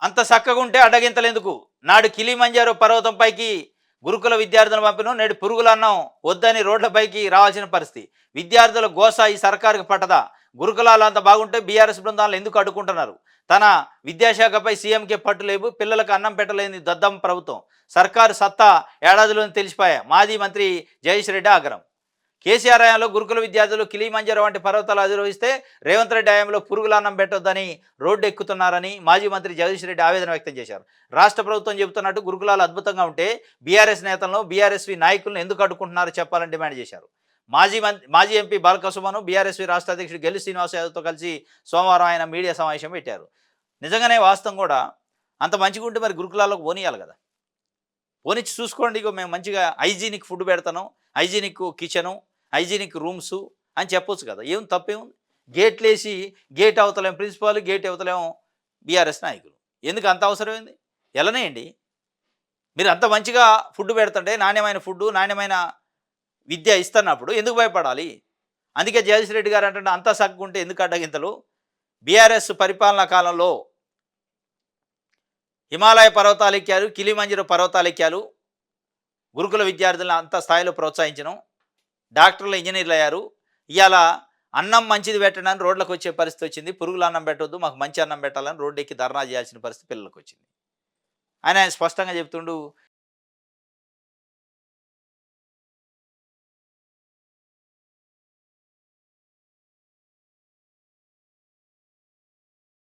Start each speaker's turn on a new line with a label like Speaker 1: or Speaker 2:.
Speaker 1: అంత చక్కగుంటే అడ్డగింతలెందుకు? నాడు కిలిమంజారో పర్వతంపైకి గురుకుల విద్యార్థులను పంపిన నేడు పురుగులన్నం వద్దని రోడ్లపైకి రావాల్సిన పరిస్థితి. విద్యార్థుల గోస ఈ సర్కారుకు పట్టదా? గురుకులాలు అంత బాగుంటే బీఆర్ఎస్ బృందాలను ఎందుకు అడ్డుకుంటున్నారు? తన విద్యాశాఖపై సీఎంకే పట్టు లేవు. పిల్లలకు అన్నం పెట్టలేని దద్దమ్మ ప్రభుత్వం. సర్కారు సత్తా ఏడాదిలోనే తెలిసిపాయా. మాజీ మంత్రి జగదీష్ రెడ్డి ఆగ్రహం. కేసీఆర్ హయాంలో గురుకుల విద్యార్థులు కిలిమంజరో వంటి పర్వతాలు అధిరోహిస్తే రేవంత్ రెడ్డి హయాంలో పురుగుల అన్నం పెట్టొద్దని రోడ్డు ఎక్కుతున్నారని మాజీ మంత్రి జగదీష్ రెడ్డి ఆవేదన వ్యక్తం చేశారు. రాష్ట్ర ప్రభుత్వం చెబుతున్నట్టు గురుకులాలు అద్భుతంగా ఉంటే బీఆర్ఎస్ నేతలను బీఆర్ఎస్వి నాయకులను ఎందుకు అడ్డుకుంటున్నారో చెప్పాలని డిమాండ్ చేశారు. మాజీ ఎంపీ బాలకసుమను బీఆర్ఎస్వి రాష్ట్ర అధ్యక్షుడు గెల్లి శ్రీనివాస్ యాదవ్తో కలిసి సోమవారం ఆయన మీడియా సమావేశం పెట్టారు. నిజంగానే వాస్తవం కూడా అంత మంచిగా ఉంటే మరి గురుకులాలకు పోనీయాలి కదా. పోనిచ్చి చూసుకోండి, ఇగో మేము మంచిగా హైజీనిక్ ఫుడ్ పెడతాను, హైజీనిక్ కిచెను, హైజీనిక్ రూమ్స్ అని చెప్పొచ్చు కదా. ఏం తప్పేముంది? గేట్లేసి గేట్ అవతలేం ప్రిన్సిపాల్, గేట్ అవతలేమో బీఆర్ఎస్ నాయకులు. ఎందుకు అంత అవసరమైంది? ఎలానేయండి. మీరు అంత మంచిగా ఫుడ్ పెడుతుంటే, నాణ్యమైన ఫుడ్డు, నాణ్యమైన విద్య ఇస్తున్నప్పుడు ఎందుకు భయపడాలి? అందుకే జగదీష్ రెడ్డి గారు అంటే అంతా సగ్గుంటే ఎందుకు అడ్డగింతలు? బీఆర్ఎస్ పరిపాలనా కాలంలో హిమాలయ పర్వతాలు ఎక్కారు, కిలిమంజరో పర్వతాలు ఎక్కారు, గురుకుల విద్యార్థులను అంత స్థాయిలో ప్రోత్సహించడం, డాక్టర్లు ఇంజనీర్లు అయ్యారు. ఇవాళ అన్నం మంచిది పెట్టడానికి రోడ్లకు వచ్చే పరిస్థితి వచ్చింది. పురుగుల అన్నం పెట్టొద్దు, మాకు మంచి అన్నం పెట్టాలని రోడ్డు ఎక్కి ధర్నా చేయాల్సిన పరిస్థితి పిల్లలకు వచ్చింది. ఆయన స్పష్టంగా చెప్తుండు,